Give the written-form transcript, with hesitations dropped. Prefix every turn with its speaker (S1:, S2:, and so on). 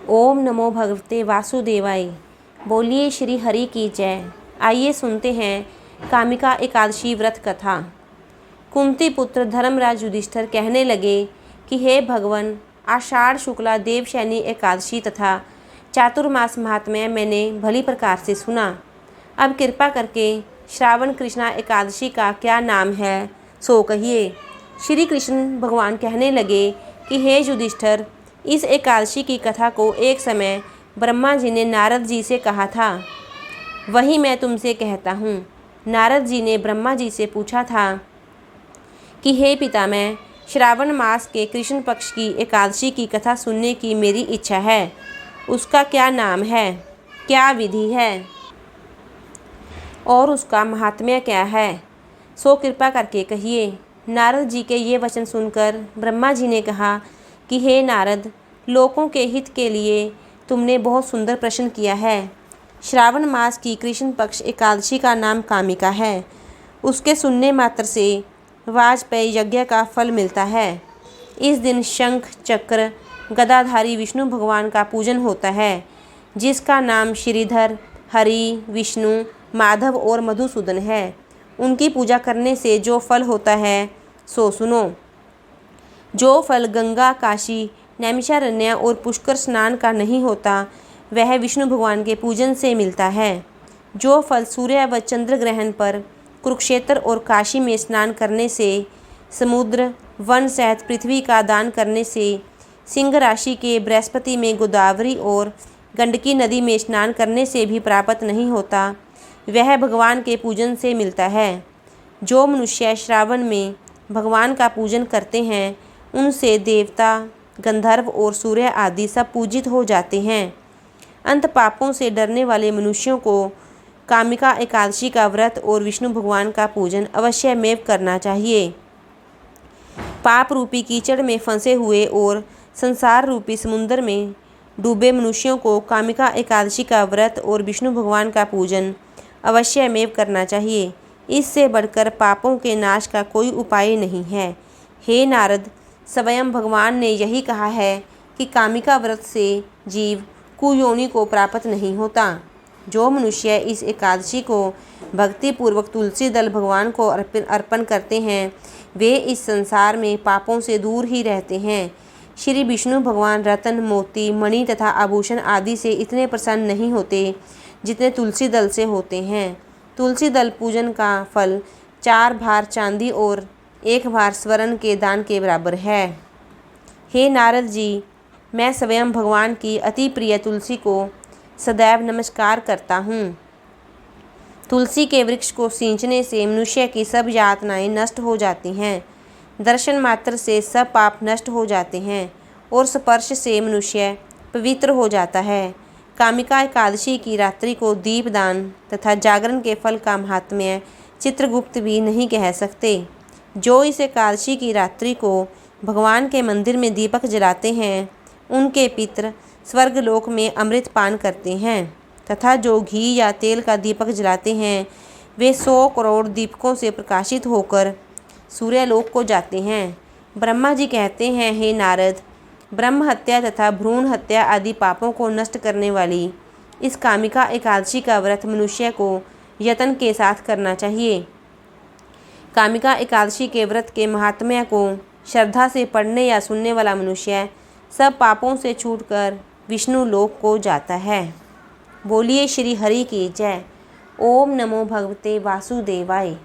S1: ओम नमो भगवते वासुदेवाय। बोलिए श्री हरि की जय। आइए सुनते हैं कामिका एकादशी व्रत कथा। कुंती पुत्र धर्मराज युधिष्ठिर कहने लगे कि हे भगवान, आषाढ़ शुक्ला देवशयनी एकादशी तथा चातुर्मास महात्म्य मैंने भली प्रकार से सुना। अब कृपा करके श्रावण कृष्णा एकादशी का क्या नाम है सो कहिए। श्री कृष्ण भगवान कहने लगे कि हे युधिष्ठिर, इस एकादशी की कथा को एक समय ब्रह्मा जी ने नारद जी से कहा था, वही मैं तुमसे कहता हूँ। नारद जी ने ब्रह्मा जी से पूछा था कि हे पितामह, श्रावण मास के कृष्ण पक्ष की एकादशी की कथा सुनने की मेरी इच्छा है। उसका क्या नाम है, क्या विधि है और उसका महात्म्य क्या है, सो कृपा करके कहिए। नारद जी के ये वचन सुनकर ब्रह्मा जी ने कहा कि हे नारद, लोकों के हित के लिए तुमने बहुत सुंदर प्रश्न किया है। श्रावण मास की कृष्ण पक्ष एकादशी का नाम कामिका है। उसके सुनने मात्र से वाजपेयी यज्ञ का फल मिलता है। इस दिन शंख चक्र गदाधारी विष्णु भगवान का पूजन होता है, जिसका नाम श्रीधर, हरि, विष्णु, माधव और मधुसूदन है। उनकी पूजा करने से जो फल होता है सो सुनो। जो फल गंगा, काशी, नैमिषारण्य और पुष्कर स्नान का नहीं होता, वह विष्णु भगवान के पूजन से मिलता है। जो फल सूर्य व चंद्र ग्रहण पर कुरुक्षेत्र और काशी में स्नान करने से, समुद्र, वन सहित पृथ्वी का दान करने से, सिंह राशि के बृहस्पति में गोदावरी और गंडकी नदी में स्नान करने से भी प्राप्त नहीं होता, वह भगवान के पूजन से मिलता है। जो मनुष्य श्रावण में भगवान का पूजन करते हैं, उनसे देवता, गंधर्व और सूर्य आदि सब पूजित हो जाते हैं। अंत पापों से डरने वाले मनुष्यों को कामिका एकादशी का व्रत और विष्णु भगवान का पूजन अवश्य में करना चाहिए। पाप रूपी कीचड़ में फंसे हुए और संसार रूपी समुद्र में डूबे मनुष्यों को कामिका एकादशी का व्रत और विष्णु भगवान का पूजन अवश्य में करना चाहिए। इससे बढ़कर पापों के नाश का कोई उपाय नहीं है। हे नारद, स्वयं भगवान ने यही कहा है कि कामिका व्रत से जीव कुयोनि को प्राप्त नहीं होता। जो मनुष्य इस एकादशी को भक्तिपूर्वक तुलसी दल भगवान को अर्पण करते हैं, वे इस संसार में पापों से दूर ही रहते हैं। श्री विष्णु भगवान रत्न, मोती, मणि तथा आभूषण आदि से इतने प्रसन्न नहीं होते जितने तुलसी दल से होते हैं। तुलसी दल पूजन का फल 4 भार चांदी और 1 भार स्वर्ण के दान के बराबर है। हे नारद जी, मैं स्वयं भगवान की अति प्रिय तुलसी को सदैव नमस्कार करता हूँ। तुलसी के वृक्ष को सींचने से मनुष्य की सब यातनाएं नष्ट हो जाती हैं। दर्शन मात्र से सब पाप नष्ट हो जाते हैं और स्पर्श से मनुष्य पवित्र हो जाता है। कामिका एकादशी की रात्रि को दीपदान तथा जागरण के फल का महात्म्य चित्रगुप्त भी नहीं कह सकते। जो इस एकादशी की रात्रि को भगवान के मंदिर में दीपक जलाते हैं, उनके पितर स्वर्गलोक में अमृत पान करते हैं तथा जो घी या तेल का दीपक जलाते हैं, वे 100 करोड़ दीपकों से प्रकाशित होकर सूर्यलोक को जाते हैं। ब्रह्मा जी कहते हैं, हे नारद, ब्रह्म हत्या तथा भ्रूण हत्या आदि पापों को नष्ट करने वाली इस कामिका एकादशी का व्रत मनुष्य को यत्न के साथ करना चाहिए। कामिका एकादशी के व्रत के महात्म्य को श्रद्धा से पढ़ने या सुनने वाला मनुष्य सब पापों से छूटकर विष्णु लोक को जाता है। बोलिए श्री हरि की जय। ओम नमो भगवते वासुदेवाय।